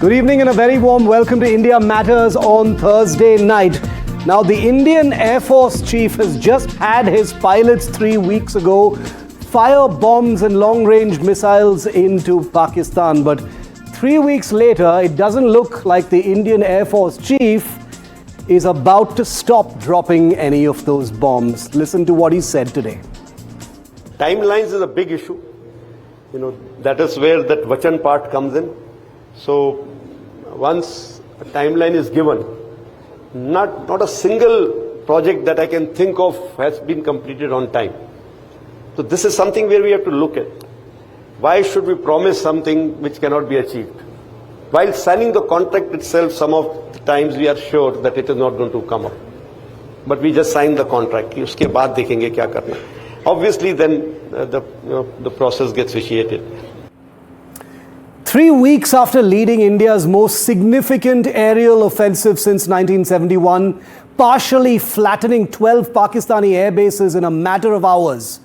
Good evening and a very warm welcome to India Matters on Thursday night. Now, the Indian Air Force chief has just had his pilots 3 weeks ago fire bombs and long-range missiles into Pakistan. But 3 weeks later, it doesn't look like the Indian Air Force chief is about to stop dropping any of those bombs. Listen to what he said today. Timelines is a big issue. That is where that Vachan part comes in. So once a timeline is given, not a single project that I can think of has been completed on time. So this is something where we have to look at. Why should we promise something which cannot be achieved? While signing the contract itself, some of the times we are sure that it is not going to come up. But we just sign the contract. Uske baad dekhenge kya karna. Obviously then the process gets vitiated. 3 weeks after leading India's most significant aerial offensive since 1971, partially flattening 12 Pakistani air bases in a matter of hours,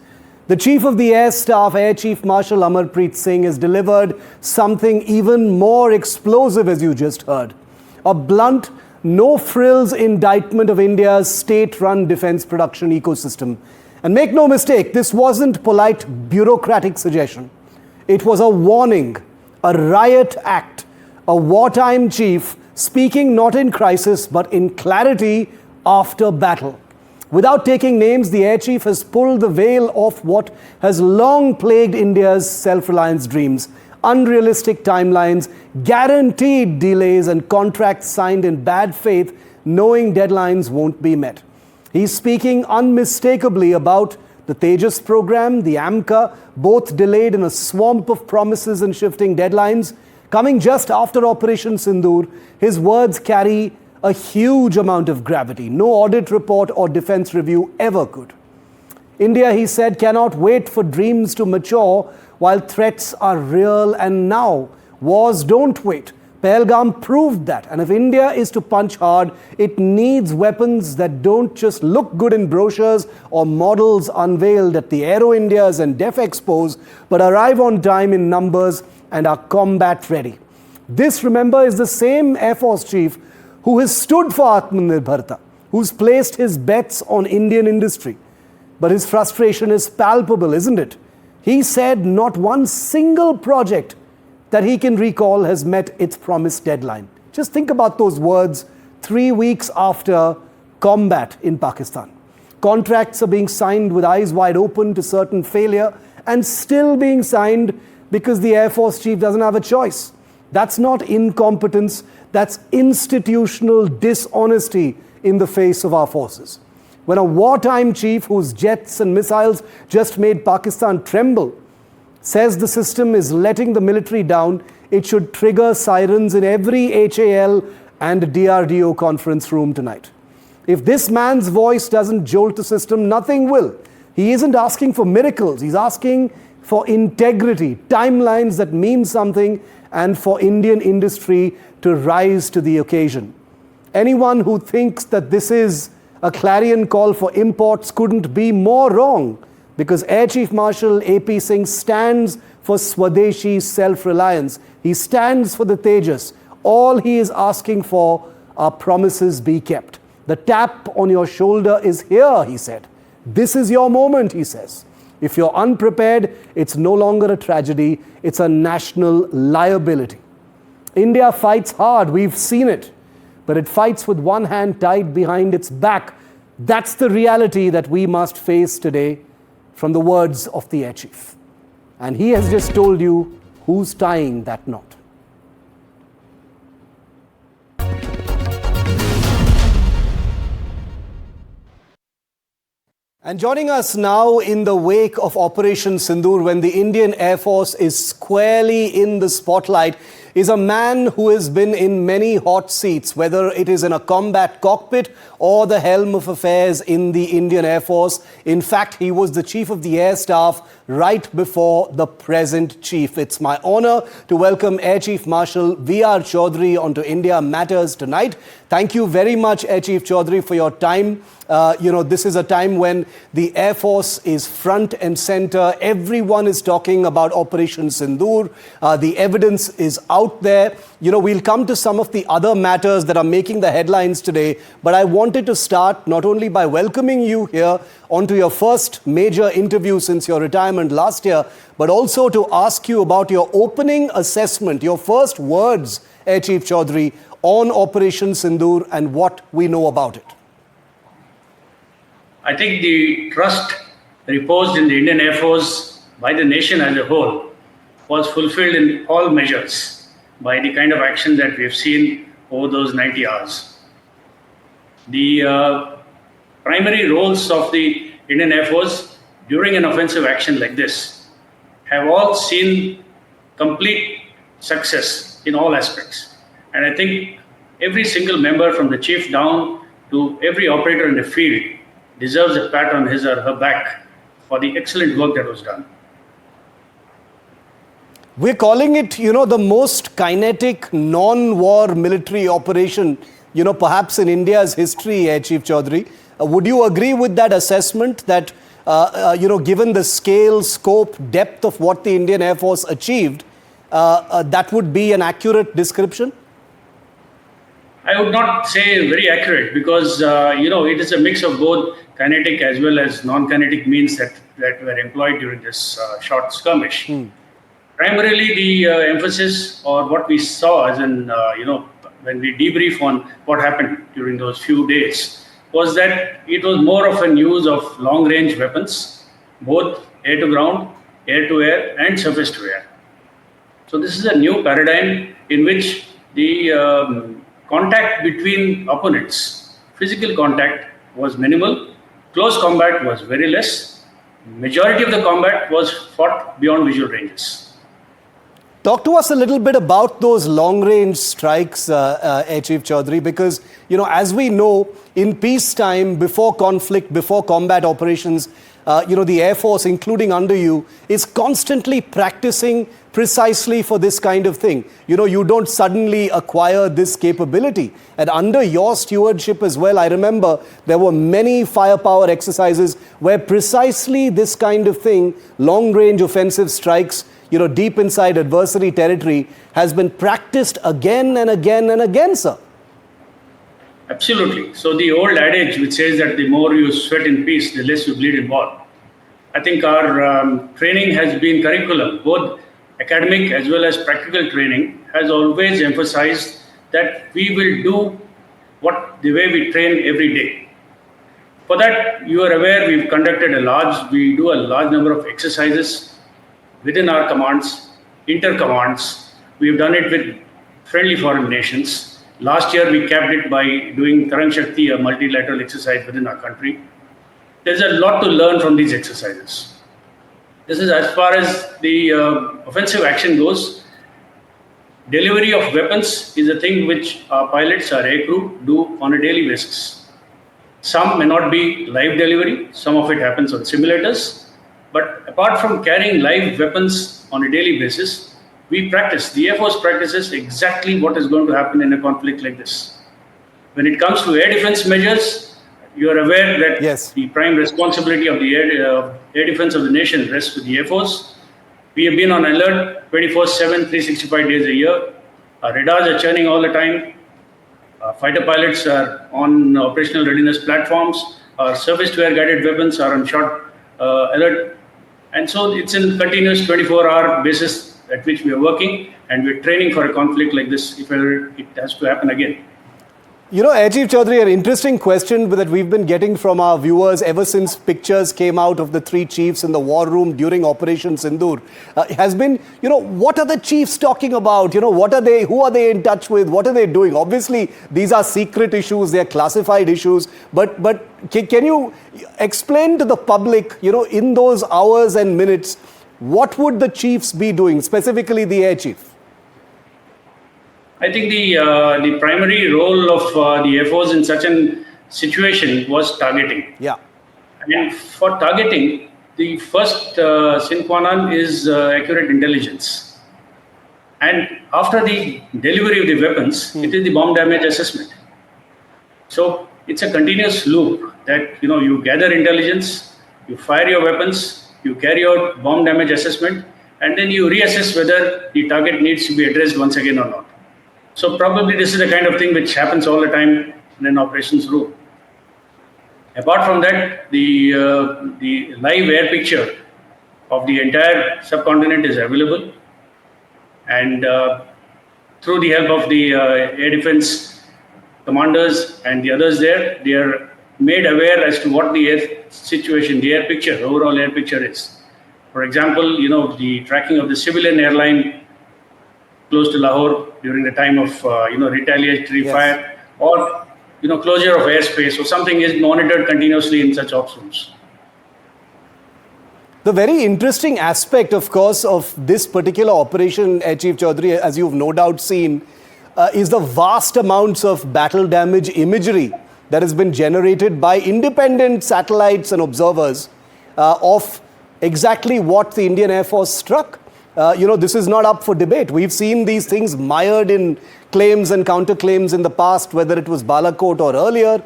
the Chief of the Air Staff, Air Chief Marshal Amar Preet Singh, has delivered something even more explosive, as you just heard. A blunt, no-frills indictment of India's state-run defense production ecosystem. And make no mistake, this wasn't polite bureaucratic suggestion. It was a warning, a riot act, a wartime chief speaking not in crisis but in clarity after battle. Without taking names, the air chief has pulled the veil off what has long plagued India's self-reliance dreams. Unrealistic timelines, guaranteed delays, and contracts signed in bad faith, knowing deadlines won't be met. He's speaking unmistakably about the Tejas program, the AMCA, both delayed in a swamp of promises and shifting deadlines. Coming just after Operation Sindur, his words carry a huge amount of gravity. No audit report or defense review ever could. India, he said, cannot wait for dreams to mature while threats are real and now. Wars don't wait. Pahalgam proved that. And if India is to punch hard, it needs weapons that don't just look good in brochures or models unveiled at the Aero Indias and Def Expos, but arrive on time in numbers and are combat ready. This, remember, is the same Air Force chief who has stood for Atmanirbharta, who's placed his bets on Indian industry. But his frustration is palpable, isn't it? He said not one single project that he can recall has met its promised deadline. Just think about those words 3 weeks after combat in Pakistan. Contracts are being signed with eyes wide open to certain failure and still being signed because the Air Force chief doesn't have a choice. That's not incompetence, that's institutional dishonesty in the face of our forces. When a wartime chief whose jets and missiles just made Pakistan tremble says the system is letting the military down, it should trigger sirens in every HAL and DRDO conference room tonight. If this man's voice doesn't jolt the system, nothing will. He isn't asking for miracles, he's asking for integrity, timelines that mean something, and for Indian industry to rise to the occasion. Anyone who thinks that this is a clarion call for imports couldn't be more wrong, because Air Chief Marshal AP Singh stands for Swadeshi self-reliance. He stands for the Tejas. All he is asking for are promises be kept. The tap on your shoulder is here, he said. This is your moment, he says. If you're unprepared, it's no longer a tragedy, it's a national liability. India fights hard, we've seen it, but it fights with one hand tied behind its back. That's the reality that we must face today, from the words of the Air Chief. And he has just told you who's tying that knot. And joining us now in the wake of Operation Sindur, when the Indian Air Force is squarely in the spotlight, is a man who has been in many hot seats, whether it is in a combat cockpit or the helm of affairs in the Indian Air Force. In fact, he was the Chief of the Air Staff right before the present Chief. It's my honor to welcome Air Chief Marshal V.R. Chaudhary onto India Matters tonight. Thank you very much, Air Chief Chaudhary, for your time. This is a time when The Air Force is front and center. Everyone is talking about Operation Sindur. The evidence is out there. We'll come to some of the other matters that are making the headlines today. But I wanted to start not only by welcoming you here onto your first major interview since your retirement last year, but also to ask you about your opening assessment, your first words, Air Chief Chaudhary, on Operation Sindur and what we know about it. I think the trust reposed in the Indian Air Force by the nation as a whole was fulfilled in all measures by the kind of action that we have seen over those 90 hours. The primary roles of the Indian Air Force during an offensive action like this have all seen complete success in all aspects. And I think every single member from the chief down to every operator in the field deserves a pat on his or her back for the excellent work that was done. We're calling it, the most kinetic non-war military operation, perhaps in India's history, Air Chief Chaudhary. Would you agree with that assessment that, given the scale, scope, depth of what the Indian Air Force achieved, that would be an accurate description? I would not say very accurate because, it is a mix of both kinetic as well as non-kinetic means that were employed during this short skirmish. Primarily, the emphasis or what we saw as in, when we debrief on what happened during those few days was that it was more of an use of long-range weapons, both air-to-ground, air-to-air and surface-to-air. So this is a new paradigm in which the contact between opponents, physical contact was minimal, close combat was very less, majority of the combat was fought beyond visual ranges. Talk to us a little bit about those long-range strikes, Air Chief Chaudhary, because, as we know, in peacetime, before conflict, before combat operations, the Air Force, including under you, is constantly practicing precisely for this kind of thing. You don't suddenly acquire this capability. And under your stewardship as well, I remember there were many firepower exercises where precisely this kind of thing, long-range offensive strikes, deep inside adversary territory, has been practiced again and again and again, sir. Absolutely. So the old adage which says that the more you sweat in peace, the less you bleed in war. I think our training has been curriculum, both academic as well as practical training, has always emphasized that we will do the way we train every day. For that, you are aware, we do a large number of exercises within our commands, inter-commands. We've done it with friendly foreign nations. Last year, we capped it by doing Tarang Shakti, a multilateral exercise within our country. There's a lot to learn from these exercises. This is as far as the offensive action goes. Delivery of weapons is a thing which our pilots, our aircrew, do on a daily basis. Some may not be live delivery. Some of it happens on simulators. But apart from carrying live weapons on a daily basis, we practice. The Air Force practices exactly what is going to happen in a conflict like this. When it comes to air defense measures, you are aware that yes, the prime responsibility of the air defense of the nation rests with the Air Force. We have been on alert 24/7, 365 days a year. Our radars are churning all the time. Our fighter pilots are on operational readiness platforms. Our surface-to-air guided weapons are on short alert. And so it's in continuous 24-hour basis at which we are working, and we're training for a conflict like this if ever it has to happen again. Air Chief Chaudhary, an interesting question that we've been getting from our viewers ever since pictures came out of the three chiefs in the war room during Operation Sindur has been, what are the chiefs talking about? What are they, who are they in touch with? What are they doing? Obviously, these are secret issues, they're classified issues, but can you explain to the public, in those hours and minutes, what would the chiefs be doing, specifically the Air Chief? I think the primary role of the Air Force in such a situation was targeting. Yeah. And for targeting, the first sine qua non is accurate intelligence. And after the delivery of the weapons, it is the bomb damage assessment. So it's a continuous loop that, you gather intelligence, you fire your weapons, you carry out bomb damage assessment, and then you reassess whether the target needs to be addressed once again or not. So probably this is the kind of thing which happens all the time in an operations room. Apart from that, the live air picture of the entire subcontinent is available, and through the help of the air defense commanders and the others there, they are made aware as to what the air situation, the air picture, overall air picture is. For example, the tracking of the civilian airline close to Lahore during the time of retaliatory fire, or closure of airspace, or something is monitored continuously in such ops rooms. The very interesting aspect, of course, of this particular operation, Chief Chaudhary, as you've no doubt seen, is the vast amounts of battle damage imagery that has been generated by independent satellites and observers of exactly what the Indian Air Force struck. This is not up for debate. We've seen these things mired in claims and counterclaims in the past, whether it was Balakot or earlier.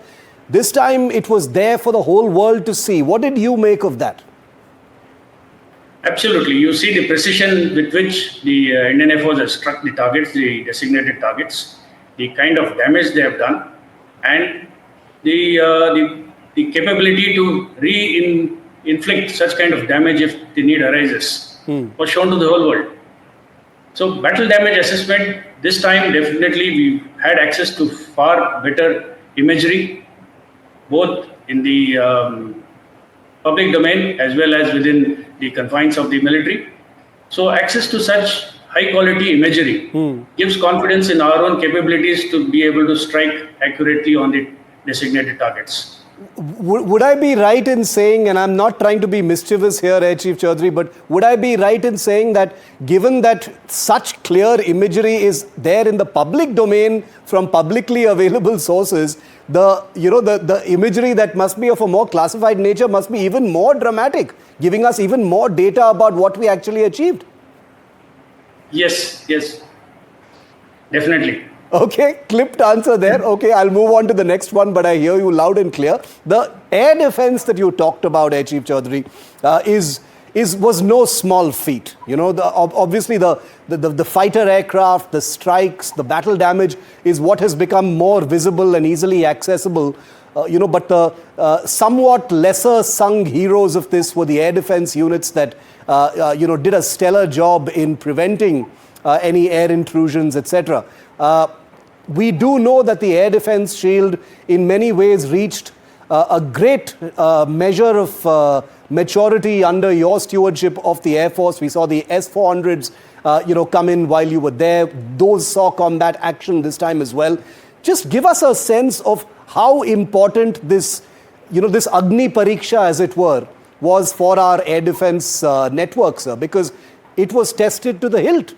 This time it was there for the whole world to see. What did you make of that? Absolutely. You see the precision with which the Indian Air Force has struck the targets, the designated targets, the kind of damage they have done, and the capability to inflict such kind of damage if the need arises was shown to the whole world. So battle damage assessment, this time definitely we had access to far better imagery, both in the public domain as well as within the confines of the military. So access to such high quality imagery gives confidence in our own capabilities to be able to strike accurately on the designated targets. Would I be right in saying, and I'm not trying to be mischievous here, Chief Chaudhary, but would I be right in saying that given that such clear imagery is there in the public domain from publicly available sources, the imagery that must be of a more classified nature must be even more dramatic, giving us even more data about what we actually achieved? Yes, definitely. Okay, clipped answer there. Okay, I'll move on to the next one, but I hear you loud and clear. The air defense that you talked about, Chief Chaudhary, was no small feat. Obviously the fighter aircraft, the strikes, the battle damage is what has become more visible and easily accessible. But the somewhat lesser sung heroes of this were the air defense units that did a stellar job in preventing any air intrusions, etc. We do know that the air defense shield in many ways reached a great measure of maturity under your stewardship of the Air Force. We saw the S-400s come in while you were there. Those saw combat action this time as well. Just give us a sense of how important this Agni Pariksha, as it were, was for our air defense network, sir, because it was tested to the hilt.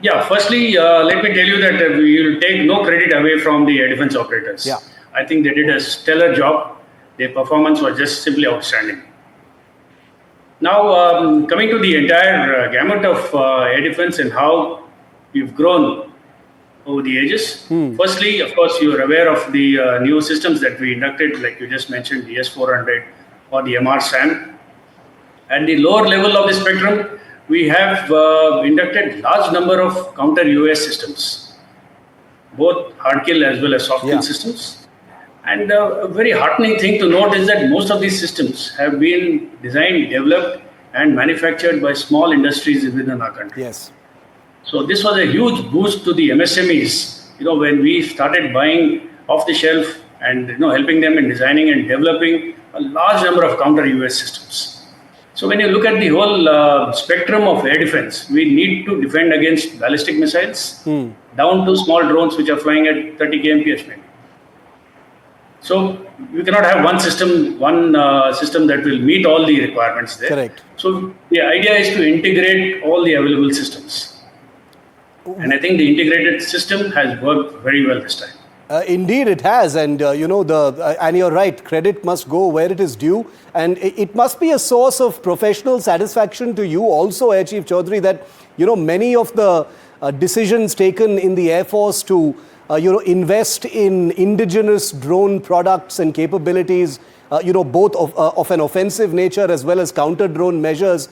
Yeah, firstly, let me tell you that we will take no credit away from the air defense operators. Yeah. I think they did a stellar job. Their performance was just simply outstanding. Now, coming to the entire gamut of air defense and how we've grown over the ages. Firstly, of course, you are aware of the new systems that we inducted, like you just mentioned, the S-400 or the Amar SAM. At the lower level of the spectrum, we have inducted large number of counter-UAS systems, both hard kill as well as soft kill systems. And a very heartening thing to note is that most of these systems have been designed, developed and manufactured by small industries within our country. Yes. So this was a huge boost to the MSMEs, when we started buying off the shelf and helping them in designing and developing a large number of counter-UAS systems. So when you look at the whole spectrum of air defense, we need to defend against ballistic missiles down to small drones which are flying at 30 kmph maybe. So we cannot have one system that will meet all the requirements there. Correct. So the idea is to integrate all the available systems. And I think the integrated system has worked very well this time. Indeed, it has, and and you're right. Credit must go where it is due, and it must be a source of professional satisfaction to you also, Chief Chaudhary, that many of the decisions taken in the Air Force to invest in indigenous drone products and capabilities, both of an offensive nature as well as counter-drone measures.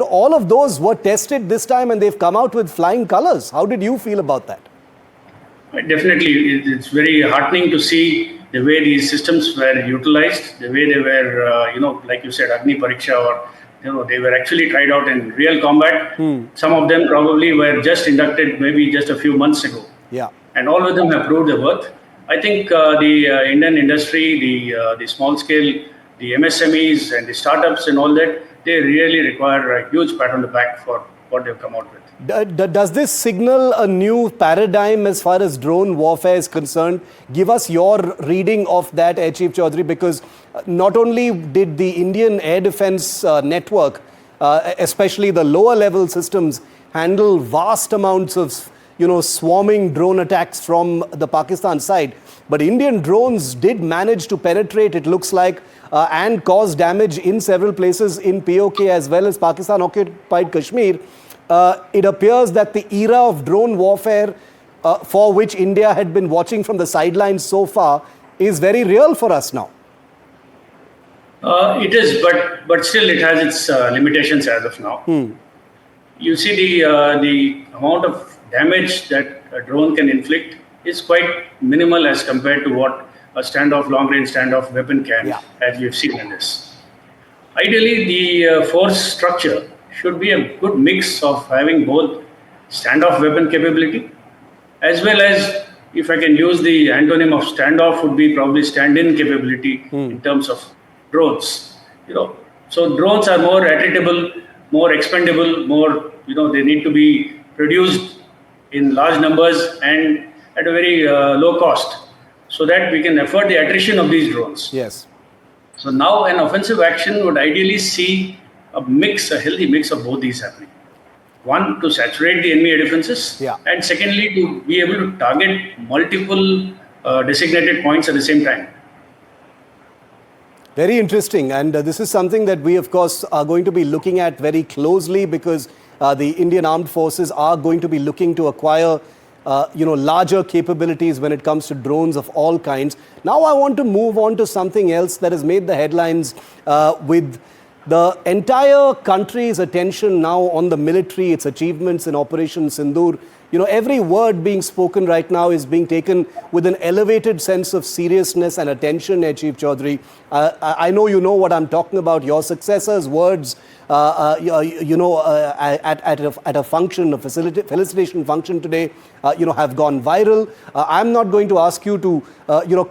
All of those were tested this time and they've come out with flying colors. How did you feel about that? Definitely, it's very heartening to see the way these systems were utilized, the way they were, like you said, Agni Pariksha, or they were actually tried out in real combat. Some of them probably were just inducted maybe just a few months ago. Yeah. And all of them have proved their worth. I think the Indian industry, the small scale, the MSMEs and the startups and all that, they really require a huge pat on the back for what they've come out with. Does this signal a new paradigm as far as drone warfare is concerned? Give us your reading of that, Air Chief Chaudhary, because not only did the Indian Air Defence Network, especially the lower level systems, handle vast amounts of swarming drone attacks from the Pakistan side, but Indian drones did manage to penetrate, it looks like, and cause damage in several places in POK as well as Pakistan-occupied Kashmir. It appears that the era of drone warfare, for which India had been watching from the sidelines so far, is very real for us now. It is, but still it has its limitations as of now. You see the amount of damage that a drone can inflict is quite minimal as compared to what a long-range standoff weapon can, as we've seen in this. Ideally, the force structure should be a good mix of having both standoff weapon capability, as well as, if I can use the antonym of standoff, would be probably stand-in capability in terms of drones. So drones are more attritable, more expendable, more, they need to be produced in large numbers and at a very low cost, so that we can afford the attrition of these drones. Yes. So now an offensive action would ideally see a healthy mix of both these happening. One, to saturate the enemy air defenses, and secondly, to be able to target multiple designated points at the same time. Very interesting, and this is something that we, of course, are going to be looking at very closely, because the Indian Armed Forces are going to be looking to acquire larger capabilities when it comes to drones of all kinds. Now I want to move on to something else that has made the headlines with the entire country's attention now on the military, its achievements in Operation Sindur. Every word being spoken right now is being taken with an elevated sense of seriousness and attention, Chief Chaudhary. I know you know what I'm talking about. Your successor's words, at a function, a felicitation function today, have gone viral. I'm not going to ask you to,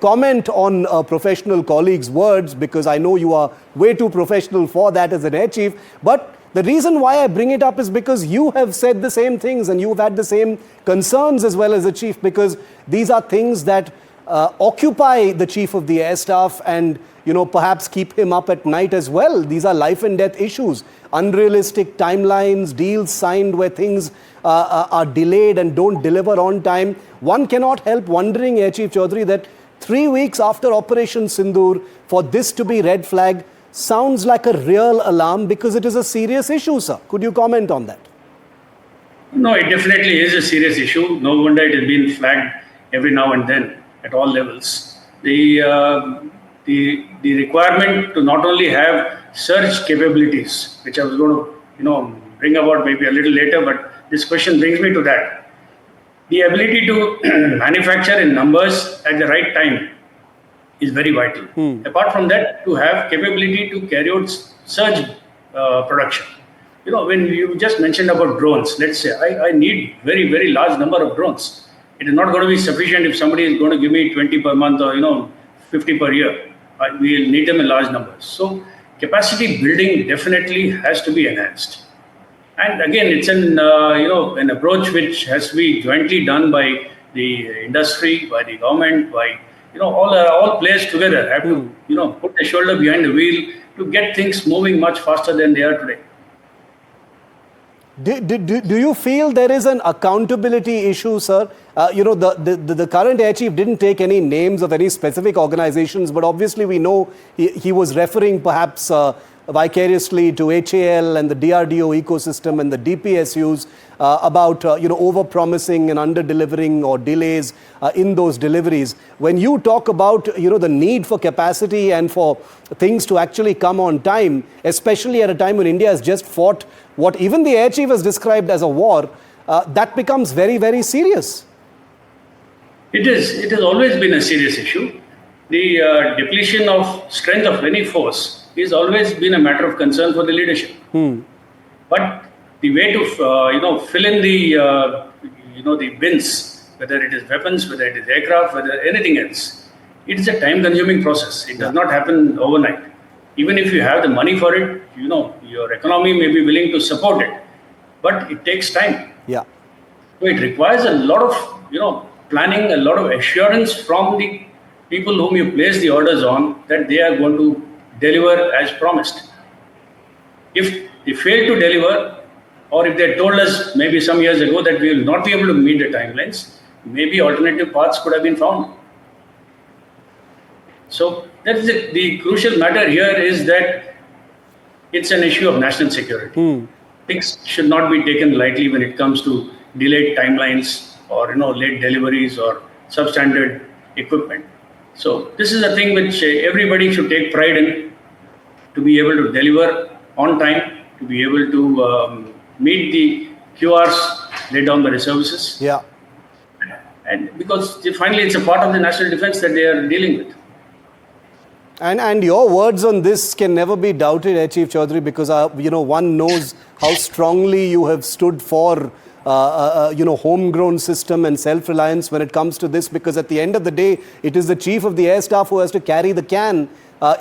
comment on a professional colleague's words, because I know you are way too professional for that as an Air Chief. But the reason why I bring it up is because you have said the same things and you've had the same concerns as well as the Chief, because these are things that occupy the Chief of the Air Staff and, perhaps keep him up at night as well. These are life and death issues. Unrealistic timelines, deals signed where things are delayed and don't deliver on time. One cannot help wondering, Air Chief Chaudhary, that 3 weeks after Operation Sindur, for this to be red flag sounds like a real alarm, because it is a serious issue, sir. Could you comment on that? No, it definitely is a serious issue. No wonder it has been flagged every now and then at all levels. The requirement to not only have surge capabilities, which I was going to bring about maybe a little later, but this question brings me to that. The ability to manufacture in numbers at the right time is very vital. Apart from that, to have capability to carry out surge production. When you just mentioned about drones, let's say I need very, very large number of drones. It is not going to be sufficient if somebody is going to give me 20 per month or 50 per year. We will need them in large numbers. So capacity building definitely has to be enhanced. And again, it's an approach which has to be jointly done by the industry, by the government, by all players together have to put the shoulder behind the wheel to get things moving much faster than they are today. Do you feel there is an accountability issue, sir? The current Air Chief didn't take any names of any specific organizations, but obviously we know he was referring perhaps vicariously to HAL and the DRDO ecosystem and the DPSUs about over-promising and under-delivering or delays in those deliveries. When you talk about the need for capacity and for things to actually come on time, especially at a time when India has just fought what even the Air Chief has described as a war, that becomes very, very serious. It is. It has always been a serious issue. The depletion of strength of any force has always been a matter of concern for the leadership. But the way to fill in the bins, whether it is weapons, whether it is aircraft, whether anything else, it is a time-consuming process. It does not happen overnight. Even if you have the money for it, your economy may be willing to support it, but it takes time. Yeah. So it requires a lot of planning, a lot of assurance from the people whom you place the orders on that they are going to deliver as promised. If they fail to deliver, or if they told us maybe some years ago that we will not be able to meet the timelines, maybe alternative paths could have been found. So that is the crucial matter here is that it's an issue of national security. Things should not be taken lightly when it comes to delayed timelines or late deliveries or substandard equipment. So this is a thing which everybody should take pride in, to be able to deliver on time, to be able to meet the QRs laid down by the services. Yeah. And because finally it's a part of the national defense that they are dealing with. And your words on this can never be doubted, Air Chief Chaudhary, because one knows how strongly you have stood for homegrown system and self-reliance when it comes to this, because at the end of the day, it is the Chief of the Air Staff who has to carry the can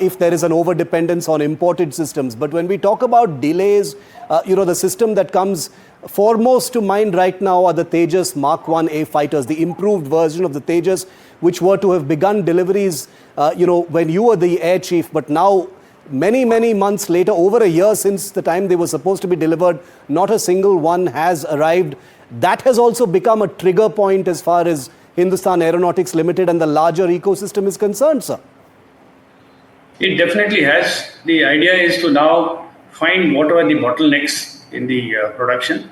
if there is an over-dependence on imported systems. But when we talk about delays, the system that comes foremost to mind right now are the Tejas Mark 1A fighters, the improved version of the Tejas, which were to have begun deliveries, when you were the Air Chief, but now many, many months later, over a year since the time they were supposed to be delivered, not a single one has arrived. That has also become a trigger point as far as Hindustan Aeronautics Limited and the larger ecosystem is concerned, sir. It definitely has. The idea is to now find what are the bottlenecks in the production.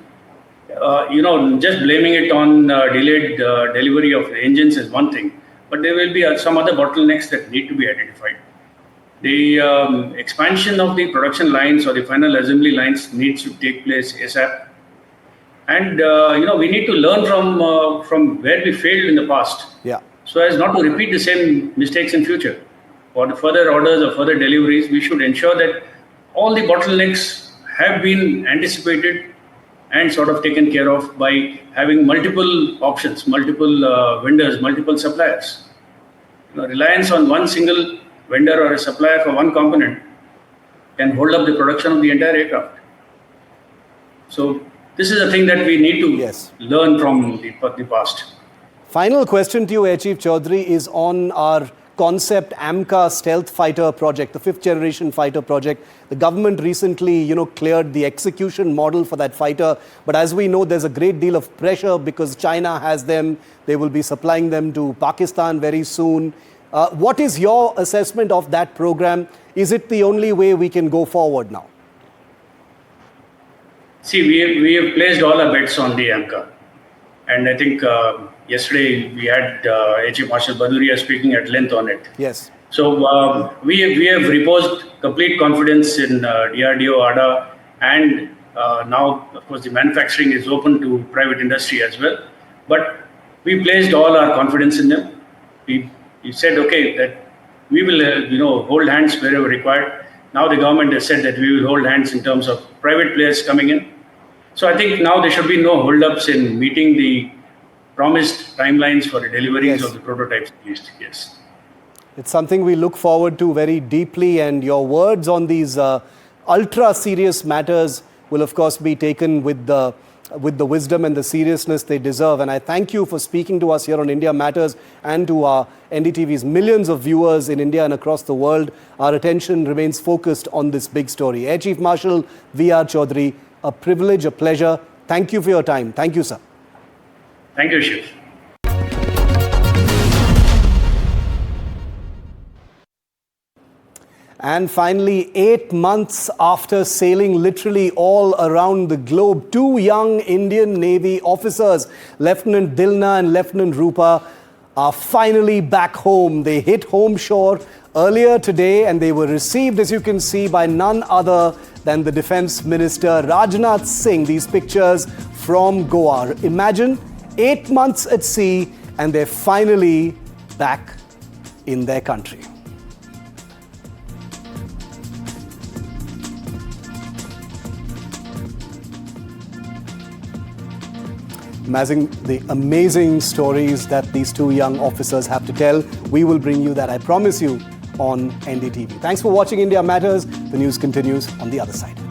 Just blaming it on delayed delivery of the engines is one thing, but there will be some other bottlenecks that need to be identified. The expansion of the production lines or the final assembly lines needs to take place ASAP. And, we need to learn from where we failed in the past. Yeah. So as not to repeat the same mistakes in future. For the further orders or further deliveries, we should ensure that all the bottlenecks have been anticipated and sort of taken care of by having multiple options, multiple vendors, multiple suppliers. Reliance on one single vendor or a supplier for one component can hold up the production of the entire aircraft. So this is a thing that we need to learn from the past. Final question to you, Air Chief Chaudhary, is on our concept AMCA stealth fighter project, the 5th generation fighter project. The government recently, cleared the execution model for that fighter. But as we know, there's a great deal of pressure because China has them. They will be supplying them to Pakistan very soon. What is your assessment of that program? Is it the only way we can go forward now? See, we have placed all our bets on the AMCA. And I think yesterday we had Chief Marshal Baduria speaking at length on it. Yes. So we have reposed complete confidence in DRDO, ADA, and now, of course, the manufacturing is open to private industry as well. But we placed all our confidence in them. We said, okay, that we will, hold hands wherever required. Now the government has said that we will hold hands in terms of private players coming in. So I think now there should be no holdups in meeting the promised timelines for the deliveries of the prototypes at least. Yes. It's something we look forward to very deeply, and your words on these ultra serious matters will of course be taken with the wisdom and the seriousness they deserve. And I thank you for speaking to us here on India Matters and to our NDTV's millions of viewers in India and across the world. Our attention remains focused on this big story. Air Chief Marshal V.R. Chaudhary, a privilege, a pleasure. Thank you for your time. Thank you, sir. Thank you, Chief. And finally, 8 months after sailing literally all around the globe, 2 young Indian Navy officers, Lieutenant Dilna and Lieutenant Rupa, are finally back home. They hit home shore earlier today and they were received, as you can see, by none other than the Defence Minister Rajnath Singh. These pictures from Goa. Imagine 8 months at sea and they're finally back in their country. Imagine the amazing stories that these 2 young officers have to tell. We will bring you that, I promise you, on NDTV. Thanks for watching India Matters. The news continues on the other side.